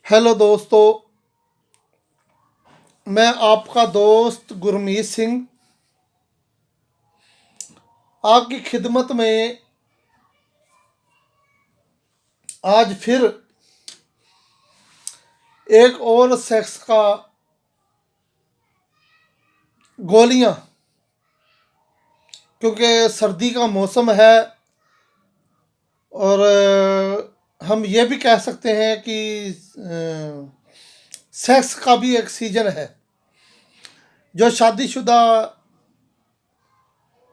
Hello दोस्तों, मैं आपका दोस्त गुरमीत सिंह आपकी खिदमत में आज फिर एक और सेक्स का गोलियां, क्योंकि सर्दी का मौसम है और हम ये भी कह सकते हैं कि सेक्स का भी एक सीजन है। जो शादीशुदा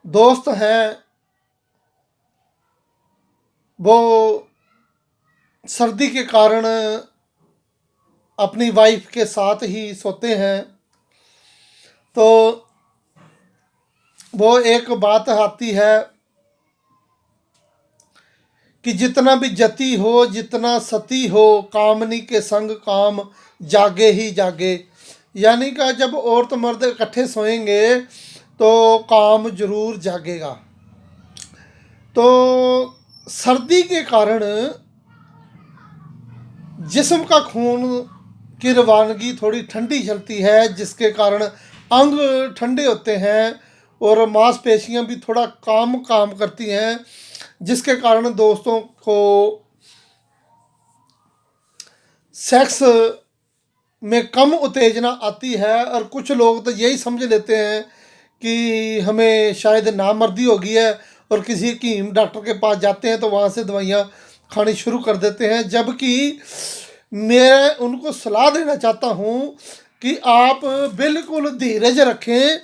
दोस्त हैं वो सर्दी के कारण अपनी वाइफ के साथ ही सोते हैं, तो वो एक बात आती है कि जितना भी जति हो, जितना सती हो, कामनी के संग काम जागे ही जागे। यानी कि जब औरत मर्द इकट्ठे सोएंगे तो काम जरूर जागेगा। तो सर्दी के कारण जिस्म का खून की रवानगी थोड़ी ठंडी चलती है, जिसके कारण अंग ठंडे होते हैं और मांसपेशियां भी थोड़ा काम काम करती हैं, जिसके कारण दोस्तों को सेक्स में कम उत्तेजना आती है। और कुछ लोग तो यही समझ लेते हैं कि हमें शायद नामर्दी हो गई है और किसी हकीम डॉक्टर के पास जाते हैं तो वहाँ से दवाइयाँ खानी शुरू कर देते हैं। जबकि मैं उनको सलाह देना चाहता हूँ कि आप बिल्कुल धीरज रखें,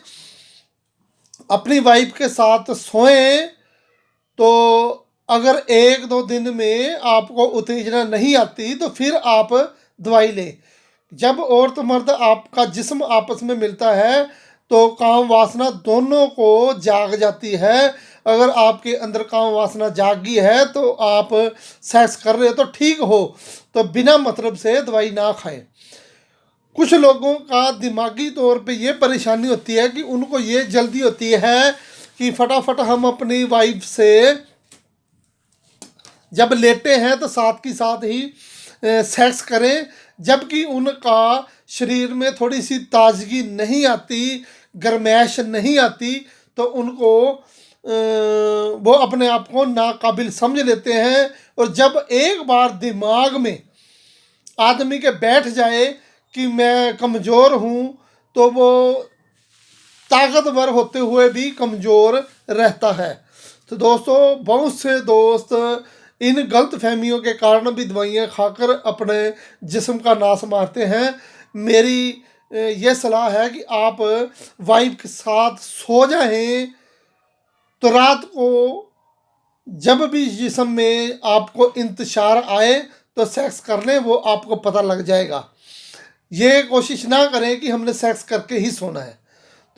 अपनी वाइफ के साथ सोएं। तो अगर एक दो दिन में आपको उत्तेजना नहीं आती तो फिर आप दवाई लें। जब औरत मर्द आपका जिस्म आपस में मिलता है तो काम वासना दोनों को जाग जाती है। अगर आपके अंदर काम वासना जागी है तो आप सेक्स कर रहे हो तो ठीक हो, तो बिना मतलब से दवाई ना खाएं। कुछ लोगों का दिमागी तौर पे ये परेशानी होती है कि उनको ये जल्दी होती है कि फटाफट हम अपनी वाइफ से जब लेटे हैं तो साथ की साथ ही सेक्स करें, जबकि उनका शरीर में थोड़ी सी ताजगी नहीं आती, गर्मैश नहीं आती, तो उनको वो अपने आप को नाकाबिल समझ लेते हैं। और जब एक बार दिमाग में आदमी के बैठ जाए कि मैं कमज़ोर हूँ, तो वो ताकतवर होते हुए भी कमज़ोर रहता है। तो दोस्तों, बहुत से दोस्त इन गलत फहमियों के कारण भी दवाइयाँ खाकर अपने जिस्म का नाश मारते हैं। मेरी ये सलाह है कि आप वाइफ के साथ सो जाएं तो रात को जब भी जिस्म में आपको इंतशार आए तो सेक्स कर लें, वो आपको पता लग जाएगा। ये कोशिश ना करें कि हमने सेक्स करके ही सोना है।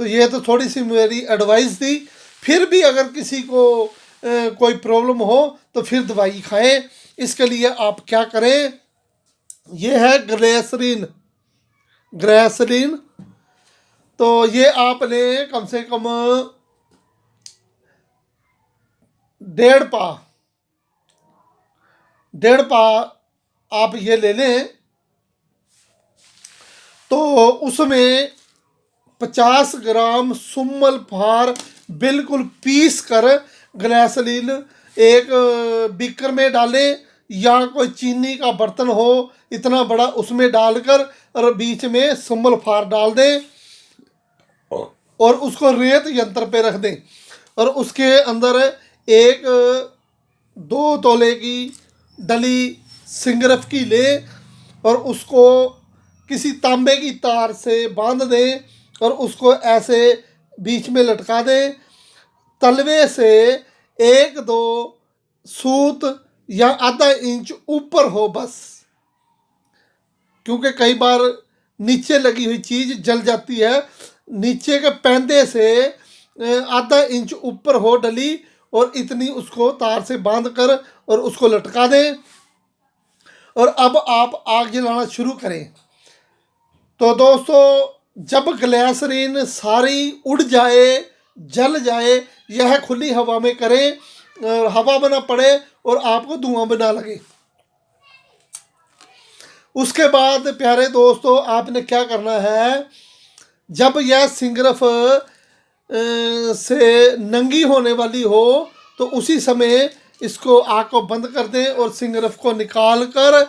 तो ये तो थोड़ी सी मेरी एडवाइस थी। फिर भी अगर किसी को कोई प्रॉब्लम हो तो फिर दवाई खाएं। इसके लिए आप क्या करें, ये है ग्लिसरीन। ग्लिसरीन तो ये आपने कम से कम 1.5 पा आप ये ले लें, तो उसमें 50 ग्राम सुम्मल फार बिल्कुल पीस कर ग्लिसरीन एक बीकर में डालें, या कोई चीनी का बर्तन हो इतना बड़ा, उसमें डालकर और बीच में सुम्मल फार डाल दें और उसको रेत यंत्र पे रख दें। और उसके अंदर एक 2 तोले की डली सिंगरफ की लें और उसको किसी तांबे की तार से बांध दें और उसको ऐसे बीच में लटका दें। तलवे से 1-2 सूत या आधा इंच ऊपर हो बस, क्योंकि कई बार नीचे लगी हुई चीज़ जल जाती है। नीचे के पैंदे से आधा इंच ऊपर हो डली और इतनी उसको तार से बांध कर और उसको लटका दें। और अब आप आग जलाना शुरू करें। तो दोस्तों, जब ग्लिसरीन सारी उड़ जाए, जल जाए, यह खुली हवा में करें और हवा बना पड़े और आपको धुआं बना लगे। उसके बाद प्यारे दोस्तों आपने क्या करना है, जब यह सिंगरफ से नंगी होने वाली हो तो उसी समय इसको आग को बंद कर दें और सिंगरफ को निकाल कर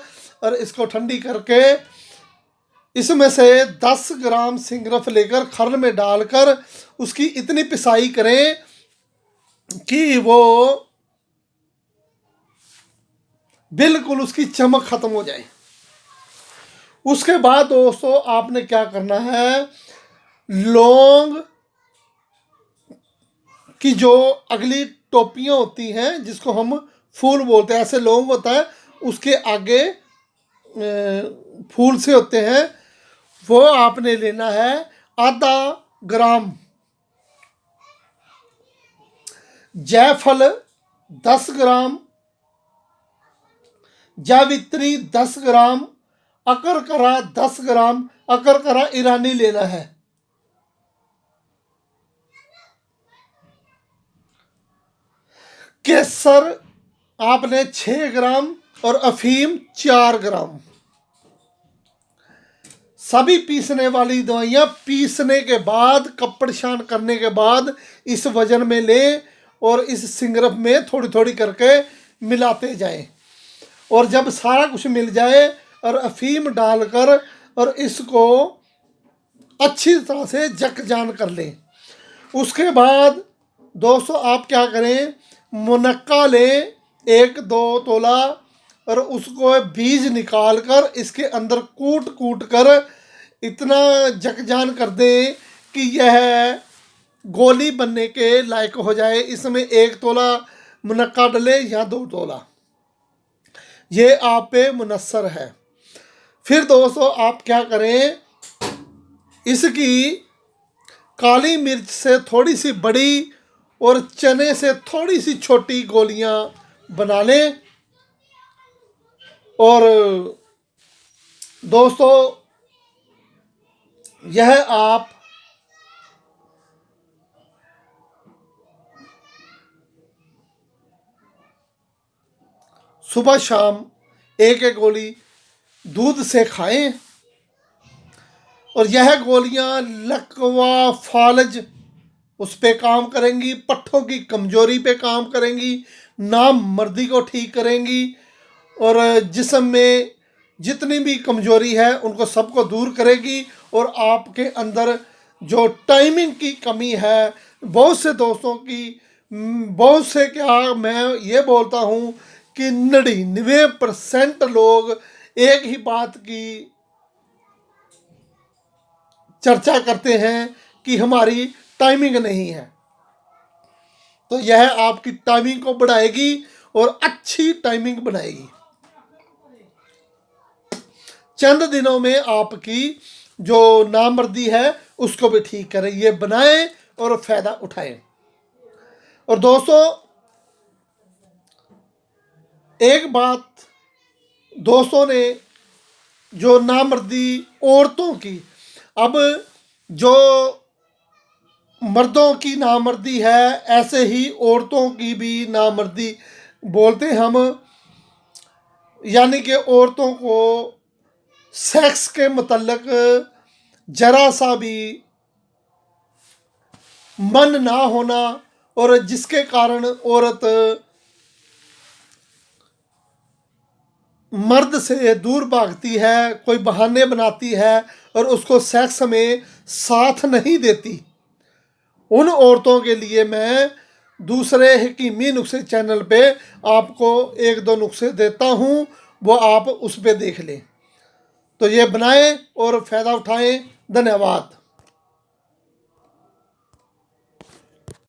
और इसको ठंडी करके इसमें से 10 ग्राम सिंगरफ लेकर खर्न में डालकर उसकी इतनी पिसाई करें कि वो बिल्कुल उसकी चमक खत्म हो जाए। उसके बाद दोस्तों आपने क्या करना है, लौंग की जो अगली टोपियां होती हैं जिसको हम फूल बोलते हैं, ऐसे लौंग होता है उसके आगे फूल से होते हैं, वो आपने लेना है आधा ग्राम। जायफल 10 ग्राम, जावित्री 10 ग्राम, अकरकरा 10 ग्राम, अकरकरा ईरानी लेना है। केसर आपने 6 ग्राम और अफीम 4 ग्राम। सभी पीसने वाली दवाइयाँ पीसने के बाद कपड़ छान करने के बाद इस वजन में लें और इस सिंगरफ में थोड़ी थोड़ी करके मिलाते जाएं। और जब सारा कुछ मिल जाए और अफीम डालकर और इसको अच्छी तरह से जकजान कर लें। उसके बाद दोस्तों आप क्या करें, मुनक्का लें 1-2 तोला और उसको बीज निकाल कर इसके अंदर कूट कूट कर इतना जकजान कर दें कि यह गोली बनने के लायक हो जाए। इसमें 1 तोला मुनक्का डले या 2 तोला, ये आप पे मुनस्सर है। फिर दोस्तों आप क्या करें, इसकी काली मिर्च से थोड़ी सी बड़ी और चने से थोड़ी सी छोटी गोलियां बना लें। और दोस्तों यह आप सुबह शाम 1-1 गोली दूध से खाएं। और यह गोलियां लकवा, फालज उस पे काम करेंगी, पट्ठों की कमजोरी पे काम करेंगी, नामर्दी को ठीक करेंगी और जिस्म में जितनी भी कमजोरी है उनको सबको दूर करेगी। और आपके अंदर जो टाइमिंग की कमी है, बहुत से दोस्तों की, बहुत से क्या मैं ये बोलता हूँ कि 99% लोग एक ही बात की चर्चा करते हैं कि हमारी टाइमिंग नहीं है। तो यह आपकी टाइमिंग को बढ़ाएगी और अच्छी टाइमिंग बनाएगी। चंद दिनों में आपकी जो नामर्दी है उसको भी ठीक करें। ये बनाएं और फायदा उठाएं। और दोस्तों एक बात, दोस्तों ने जो नामर्दी औरतों की, अब जो मर्दों की नामर्दी है ऐसे ही औरतों की भी नामर्दी बोलते हम, यानी कि औरतों को सेक्स के मतलब जरा सा भी मन ना होना और जिसके कारण औरत मर्द से दूर भागती है, कोई बहाने बनाती है और उसको सेक्स में साथ नहीं देती, उन औरतों के लिए मैं दूसरे हकीमी नुस्खे चैनल पे आपको 1-2 नुस्खे देता हूँ, वो आप उस पे देख लें। तो ये बनाएं और फ़ायदा उठाएं। धन्यवाद।